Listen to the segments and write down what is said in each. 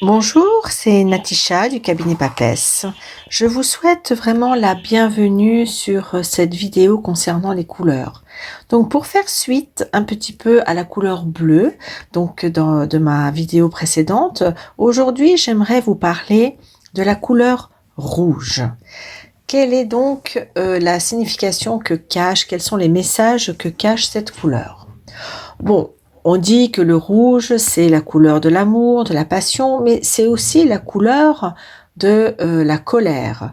Bonjour, c'est Natisha du cabinet Papesse. Je vous souhaite vraiment la bienvenue sur cette vidéo concernant les couleurs. Donc pour faire suite un petit peu à la couleur bleue, de ma vidéo précédente, aujourd'hui j'aimerais vous parler de la couleur rouge. Quelle est donc la signification quels sont les messages que cache cette couleur? Bon, on dit que le rouge, c'est la couleur de l'amour, de la passion, mais c'est aussi la couleur de la colère.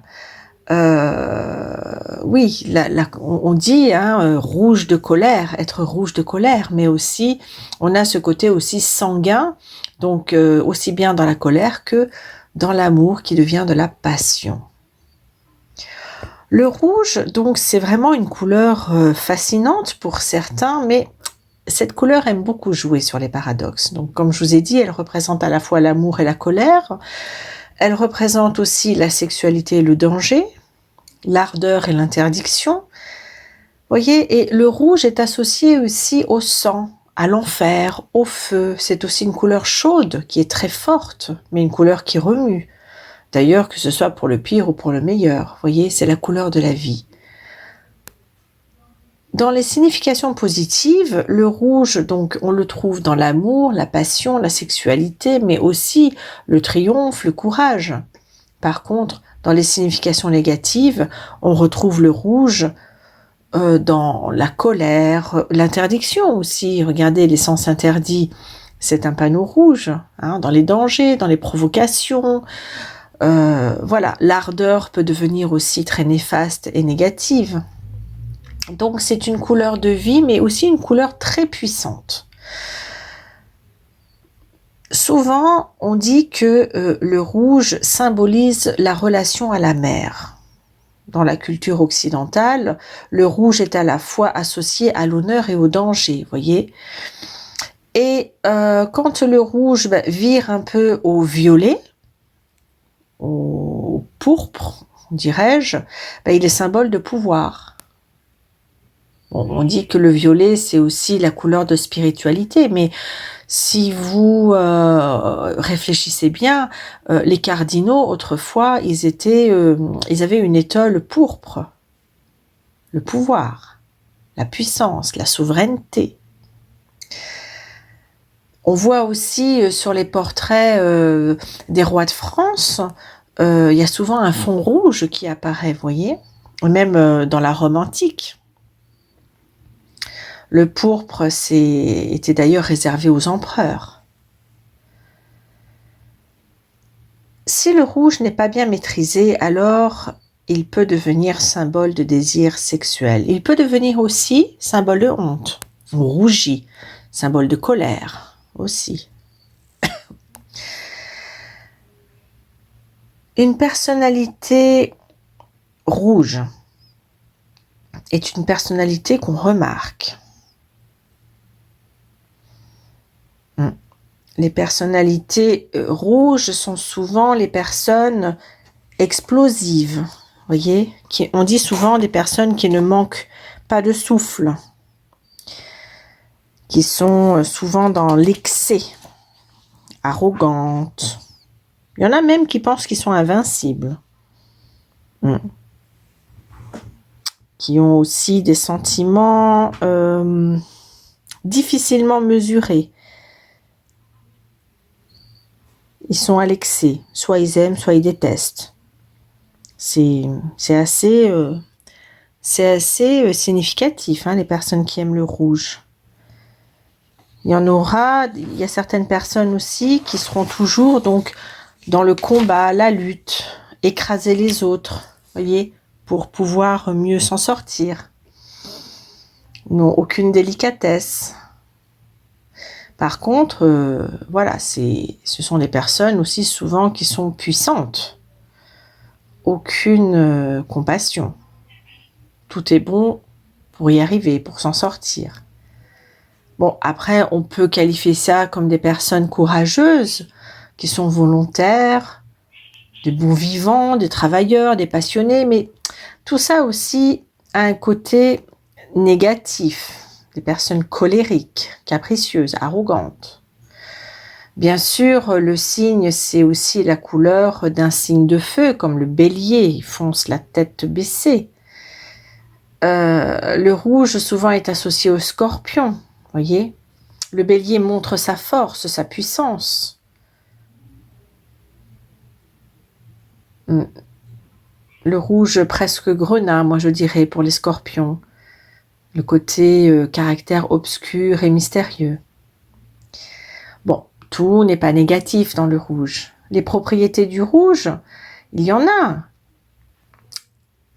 Oui, on dit rouge de colère, être rouge de colère, mais aussi on a ce côté aussi sanguin, donc aussi bien dans la colère que dans l'amour qui devient de la passion. Le rouge, donc, c'est vraiment une couleur fascinante pour certains, mais cette couleur aime beaucoup jouer sur les paradoxes. Donc, comme je vous ai dit, elle représente à la fois l'amour et la colère. Elle représente aussi la sexualité et le danger, l'ardeur et l'interdiction. Vous voyez, et le rouge est associé aussi au sang, à l'enfer, au feu. C'est aussi une couleur chaude qui est très forte, mais une couleur qui remue. D'ailleurs, que ce soit pour le pire ou pour le meilleur. Vous voyez, c'est la couleur de la vie. Dans les significations positives, le rouge, donc, on le trouve dans l'amour, la passion, la sexualité, mais aussi le triomphe, le courage. Par contre, dans les significations négatives, on retrouve le rouge dans la colère, l'interdiction aussi. Regardez, les sens interdits, c'est un panneau rouge, dans les dangers, dans les provocations. Voilà, l'ardeur peut devenir aussi très néfaste et négative. Donc c'est une couleur de vie, mais aussi une couleur très puissante. Souvent, on dit que le rouge symbolise la relation à la mer. Dans la culture occidentale, le rouge est à la fois associé à l'honneur et au danger, voyez. Et quand le rouge vire un peu au violet, au pourpre, dirais-je, il est symbole de pouvoir. Bon, on dit que le violet, c'est aussi la couleur de spiritualité, mais si vous réfléchissez bien, les cardinaux, autrefois, ils avaient une étole pourpre. Le pouvoir, la puissance, la souveraineté. On voit aussi sur les portraits des rois de France, il y a souvent un fond rouge qui apparaît, vous voyez, même dans la Rome antique. Le pourpre était d'ailleurs réservé aux empereurs. Si le rouge n'est pas bien maîtrisé, alors il peut devenir symbole de désir sexuel. Il peut devenir aussi symbole de honte. On rougit, symbole de colère aussi. Une personnalité rouge est une personnalité qu'on remarque. Les personnalités rouges sont souvent les personnes explosives, voyez, on dit souvent des personnes qui ne manquent pas de souffle, qui sont souvent dans l'excès, arrogantes. Il y en a même qui pensent qu'ils sont invincibles, qui ont aussi des sentiments difficilement mesurés. Ils sont à l'excès, soit ils aiment, soit ils détestent. C'est assez significatif, les personnes qui aiment le rouge. Il y a certaines personnes aussi qui seront toujours donc dans le combat, la lutte, écraser les autres, voyez, pour pouvoir mieux s'en sortir. Ils n'ont aucune délicatesse. Par contre, voilà, ce sont des personnes aussi souvent qui sont puissantes. Aucune compassion. Tout est bon pour y arriver, pour s'en sortir. Bon, après, on peut qualifier ça comme des personnes courageuses, qui sont volontaires, des bons vivants, des travailleurs, des passionnés, mais tout ça aussi a un côté négatif, des personnes colériques, capricieuses, arrogantes. Bien sûr, le cygne, c'est aussi la couleur d'un signe de feu, comme le bélier, il fonce la tête baissée. Le rouge, souvent, est associé au scorpion, voyez. Le bélier montre sa force, sa puissance. Le rouge presque grenat, moi je dirais, pour les scorpions. Le côté caractère obscur et mystérieux. Bon, tout n'est pas négatif dans le rouge. Les propriétés du rouge, il y en a.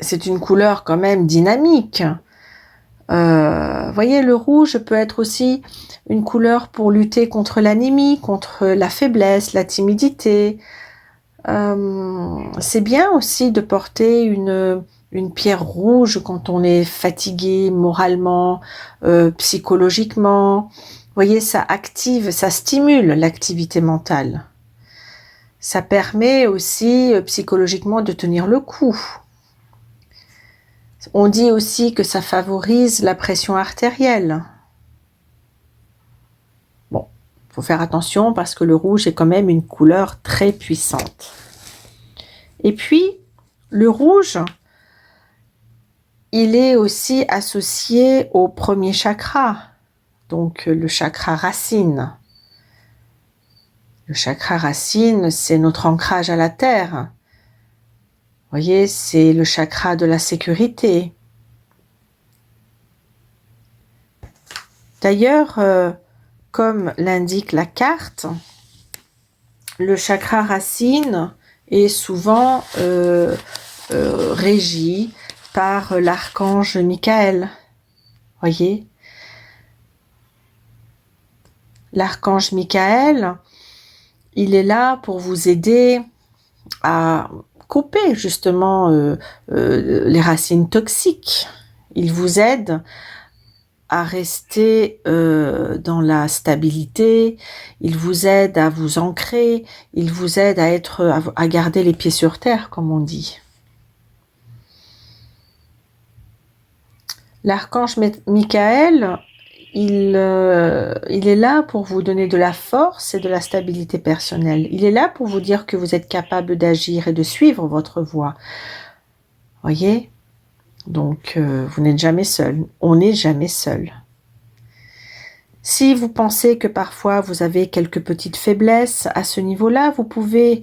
C'est une couleur quand même dynamique. Voyez, le rouge peut être aussi une couleur pour lutter contre l'anémie, contre la faiblesse, la timidité. C'est bien aussi de porter une pierre rouge quand on est fatigué moralement, psychologiquement. Vous voyez, ça active, ça stimule l'activité mentale. Ça permet aussi psychologiquement de tenir le coup. On dit aussi que ça favorise la pression artérielle. Bon, il faut faire attention parce que le rouge est quand même une couleur très puissante. Et puis, le rouge, il est aussi associé au premier chakra, donc le chakra racine. Le chakra racine, c'est notre ancrage à la terre. Vous voyez, c'est le chakra de la sécurité. D'ailleurs, comme l'indique la carte, le chakra racine est souvent régi par l'archange Michael. Voyez, l'archange Michael, il est là pour vous aider à couper justement les racines toxiques. Il vous aide à rester dans la stabilité, il vous aide à vous ancrer, il vous aide à garder les pieds sur terre, comme on dit. L'archange Michael, il est là pour vous donner de la force et de la stabilité personnelle. Il est là pour vous dire que vous êtes capable d'agir et de suivre votre voie. Voyez ? Donc, vous n'êtes jamais seul. On n'est jamais seul. Si vous pensez que parfois vous avez quelques petites faiblesses à ce niveau-là, vous pouvez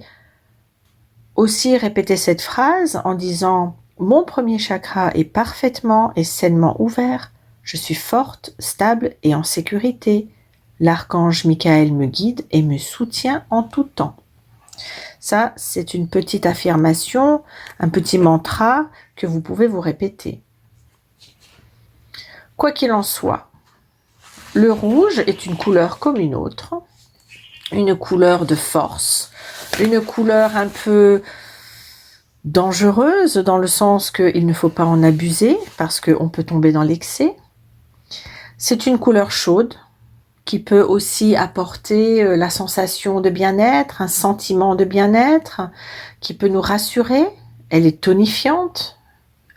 aussi répéter cette phrase en disant « Mon premier chakra est parfaitement et sainement ouvert. Je suis forte, stable et en sécurité. L'archange Michael me guide et me soutient en tout temps. » Ça, c'est une petite affirmation, un petit mantra que vous pouvez vous répéter. Quoi qu'il en soit, le rouge est une couleur comme une autre, une couleur de force, une couleur un peu dangereuse dans le sens qu'il ne faut pas en abuser parce qu'on peut tomber dans l'excès. C'est une couleur chaude qui peut aussi apporter la sensation de bien-être, un sentiment de bien-être qui peut nous rassurer. Elle est tonifiante,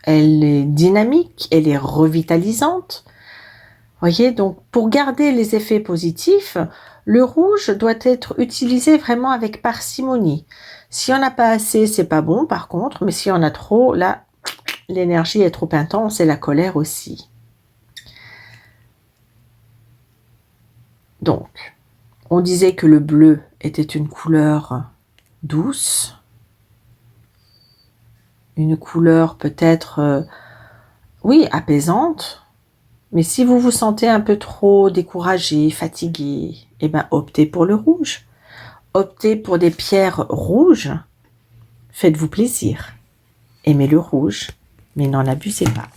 elle est dynamique, elle est revitalisante. Voyez, donc pour garder les effets positifs, le rouge doit être utilisé vraiment avec parcimonie. Si on n'a pas assez, c'est pas bon par contre, mais si on a trop, là, l'énergie est trop intense et la colère aussi. Donc, on disait que le bleu était une couleur douce, une couleur peut-être, oui, apaisante, mais si vous vous sentez un peu trop découragé, fatigué, eh ben, optez pour le rouge. Optez pour des pierres rouges. Faites-vous plaisir. Aimez le rouge, mais n'en abusez pas.